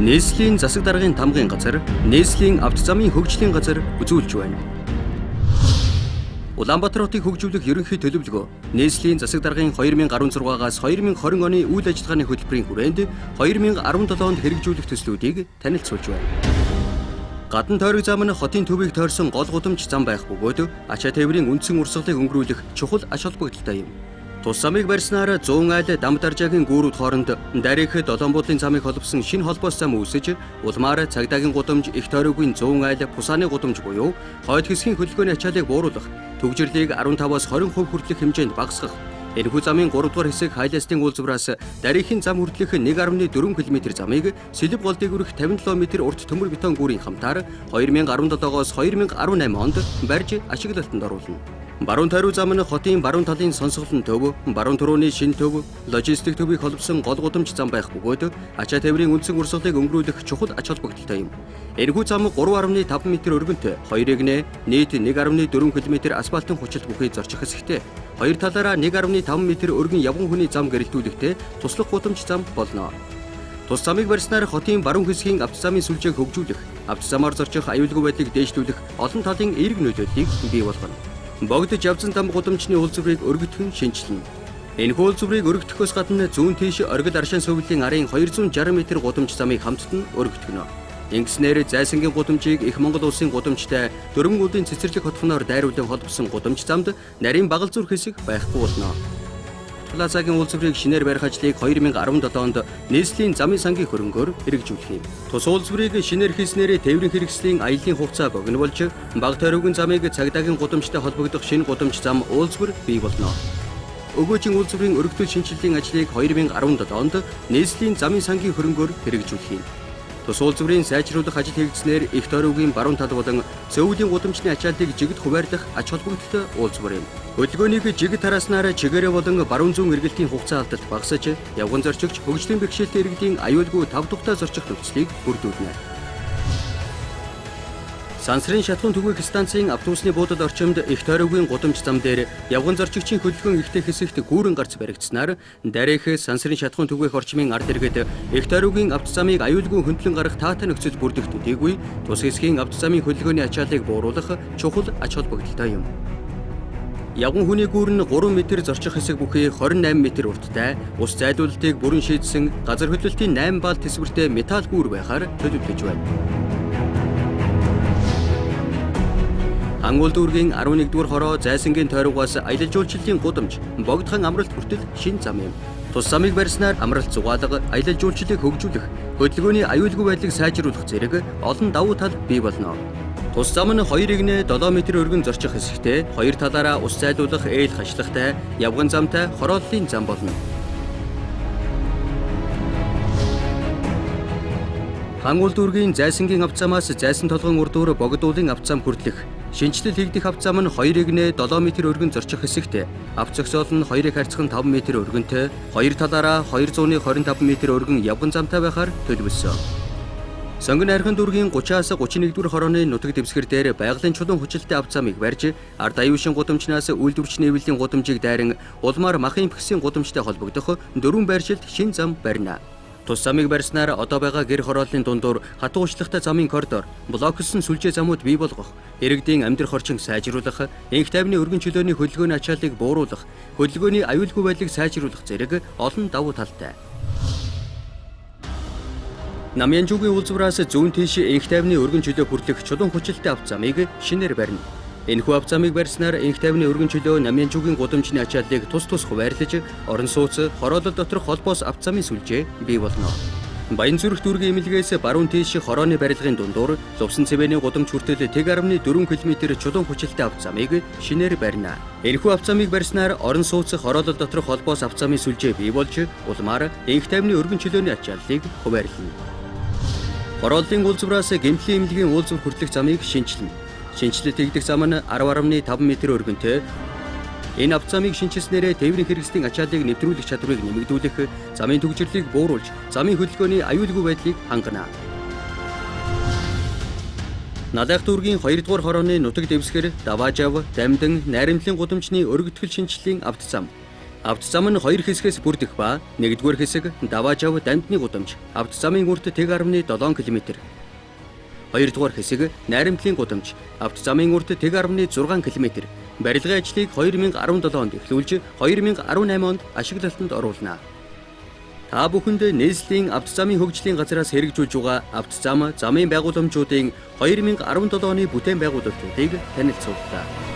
Нийслэлийн засаг даргын тамгын газар, нийслэлийн авто замын хөгжлийн газар үзүүлж байна. Улаанбаатар хотыг хөгжүүлэх ерөнхий төлөвлөгөө нийслэлийн засаг даргын 2016-аас 2020 оны үйл ажиллагааны хөтөлбөрийн хүрээнд 2017 онд хэрэгжүүлэх төслүүдийг танилцуулж байна. Гадна тойрог зам нь хотын төвийг тойрсон гол гудамж зам байх бөгөөд ачаа тээврийн үндсэн урсгалыг өнгөрүүлэх чухал ач холбогдолтой юм. Тус замыг барьснаар 100 айл дам даржаагийн гүүрүүд хооронд дарих 7 буудлын замыг холбосон шинэ холбоос зам үүсэж, улмаар цагдаагийн гудамж их тойрогын 100 айл пусааны гудамж буюу хойд хэсгийн хөдөлгөөний ачаалыг бууруулах, төгжрлийг 15-аас 20% хүртэлх хэмжээнд багасгах. Энэхүү замын 3 дугаар хэсэг хайлаастын уулзвраас дарихийн зам хүртэлх 1.4 км замыг Сэлб гол дээгүүрх 57 м урт төмөр бетон гүүрийн хамтаар 2017-оос 2018 онд барьж ашиглалтанд оруулна. Баруун тойрог зам нь хотын баруун талын сонсголон төв, баруун төрөний шинэ төв, логистик төвийг холбосон гол гудамж зам байх бөгөөд ачаа тээврийн үндсэн урсгалыг өнгөрүүлэх чухал ач холбогдолтой юм. Энэхүү зам 3.5 м өргөнтэй, 2-ыг нийт 1.4 км асфальтын хүчил бүхий зорчих хэсэгтэй, хоёр талаараа 1.5 м өргөн явган хүний зам гэрэлтүүлэхтэй туслах гудамж зам болно. Тус замыг барьснаар хотын баруун хэсгийн авто замын сүлжээг хөгжүүлэх, авто замаар зорчих аюулгүй байдлыг дээшлүүлэх олон талын эерэг нөлөөллийг бий болгоно. Богдож явсан зам гудамжны үйлчвэрийг өргөдгөн шинжилнэ. Энэ үйлчвэрийг өргөдөхөөс гадна зүүн тийш оргил аршин сувлын арын 260 м гудамж замыг хамтд нь өргөдгөнө. Ингэснээр зайсангийн гудамжийг их Монгол улсын гудамжтай дөрвөн үүдийн цэцэрлэг хотхоноор дайруулан холбосон гудамж замд нарийн багал зүрх хэсэг байхгүй болно. Плазагийн үйлчвэрийг шинээр барих ажлыг 2017 онд нийслэлийн замын сангийн хөрөнгөөр хэрэгжүүлэх юм. Тус үйлчвэрийг шинээр хийснээр тээврийн хэрэгслийн аяллаа хугацаа богино болж бага тойрогын замыг цагдаагийн гудамжтай холбогдох шинэ гудамж зам үйлчвэр бий болно. Өгөөжийн үйлчвэрийн өргөдөл шинжилгээний ажлыг 2017 онд нийслэлийн замын сангийн хөрөнгөөр хэрэгжүүлэх юм. Тус үйлчвэрийн сайжруулах ажил хийгдснээр их тойрогын баруун тал болон цөөвлийн гудамжны ачааллыг жигд хуваарлах ач холбогдолтой үйлчвэр юм. Хөдөлгөөнийг жигд тараснаар чигээрээ болон баруун зүүн эргэлтийн хугацаа алдалт багасж, явган зорчигч хөгжлийн бэрхшээлтэй иргэдийн аюулгүй тав тухтай зорчих нөхцөлийг бүрдүүлнэ. Сансрын шатхуун түгээх станцын автобусны буудал орчимд их тойрогын гудамж зам дээр явган зорчигчийн хөдөлгөөн ихтэй хэсэгт гүүрэн гарц баригдсанаар дарих сансрын шатхуун түгээх орчмын ард иргэд их тойрогын авто замыг аюулгүй хөндлөн гарах таатай нөхцөл бүрдэх төдийгүй тус хэсгийн авто замын хөдөлгөөний ачааллыг бууруулах чухал ач холбогдолтой юм. Явган хүний гүүр нь 3 м зорчих хэсэг бүхий 28 м урттай, ус зайлуулалтыг бүрэн шийдсэн газар хөдлөлтийн 8 баал тэсвэртэй металл гүүр байхаар төлөвлөж байна. Ангуул дүүргийн 11-р хороо зайсангийн тойрогоос аялал жуулчлалын гудамж богдхан амралт хүртэл шинэ зам юм. Тус замыг барьснаар амралт зугаалга, аялал жуулчлалыг хөгжүүлэх, хөдөлгөөний аюулгүй байдлыг сайжруулах зэрэг олон давуу тал бий болно. Тус зам нь 2-ыг 7 м өргөн зорчих хэсэгтэй, хоёр талаараа ус зайлуулах ээл хашлагтай, явган замтай хорооллын зам болно. Ангуул дүүргийн зайсангийн авто замаас зайсан толгойн урдуур богдуулын авто зам хүртэлх, шинжилэл хийгдэх авто зам нь 2-ыг 7 м өргөн зорчих хэсэгтэй, авто зогсоол нь 2-ыг харьцах 5 м өргөнтэй, хоёр талаараа 225 м өргөн явган замтай байхаар төлөвлөсөн. Сонгон айрхан дүүргийн 30-аас 31-р хорооны нутаг дэвсгэр дээр байгалийн чулуун хүчилтэй авто замыг барьж, ард аюушин гудамжнаас үйлдвэрч нээвлийн гудамжийг дайран улмаар махын пгсийн гудамжтай холбогдох 4 байршилд шинэ зам барина. Тус замыг барьснаар одоо байгаа гэр хорооллын дундуур хатуу уучлахтай замын коридор, блоклсон сүлжээ замууд бий болгох, иргэдийн амьдрах орчин сайжруулах, энх тайвны өргөн чөлөөний хөдөлгөөний ачааллыг бууруулах, хөдөлгөөний аюулгүй байдлыг сайжруулах зэрэг олон давуу талтай. Намянжуугийн үйлчвэраас зүүн тийш энх тайвны өргөн чөлөө хүртэлх чулуун хүчилтэй авто замыг шинээр барина. Энэхүү авто замыг барьснаар энх тайвны өргөн чөлөө Намянжуугийн гудамжны ачааллыг тус хуваарлаж, орон сууц, хороолол доторх холбоос авто замын сүлжээ бий болно. Баянзүрх дүүргийн эмнэлгээс баруун тийш хорооны барилгын дундуур лувсан цэвэний гудамж хүртэл 1.4 км чулуун хүчилтэй авто замыг шинээр барина. Энэхүү авто замыг барьснаар орон сууц, хороолол доторх холбоос авто замын сүлжээ бий болж, улмаар энх тайвны өргөн чөлөөний ачааллыг хуваарлана. Хорооллын үйлчвэраас гэмтлийн эмнэлгийн үйлчвэр хүртэлх замыг шинжилнэ. Шинжилэлт хийгдэх зам нь 10.5 м өргөнтэй. Энэ авто замыг шинжилснээр тээврийн хэрэгслийн ачааллыг нэвтрүүлэх чадварыг нэмэгдүүлэх, замын төгжрлийг бууруулж, замын хөдөлгөөний аюулгүй байдлыг хангана. Налайх дүүргийн 2-р хорооны нутаг дэвсгэр, Даваажав, Дамдан, Найрамдлын гудамжны өргөдгөл шинжиллийн авто зам. Авто зам нь хоёр хэсгээс бүрдэх ба нэгдүгээр хэсэг Даваажав Дамдны гудамж авто замын үрт 1.7 км. Хоёрдугаар хэсэг Найрамдлын гудамж авто замын үрт 1.6 км. Барилгын ажлыг 2017 онд эхлүүлж 2018 онд ашиглалтанд оруулна. Та бүхэнд нийслэлийн авто замын хөгжлийн газраас хэрэгжүүлж байгаа авто зам, замын байгууламжуудын 2017 оны бүтээн байгуулалтуудыг танилцууллаа.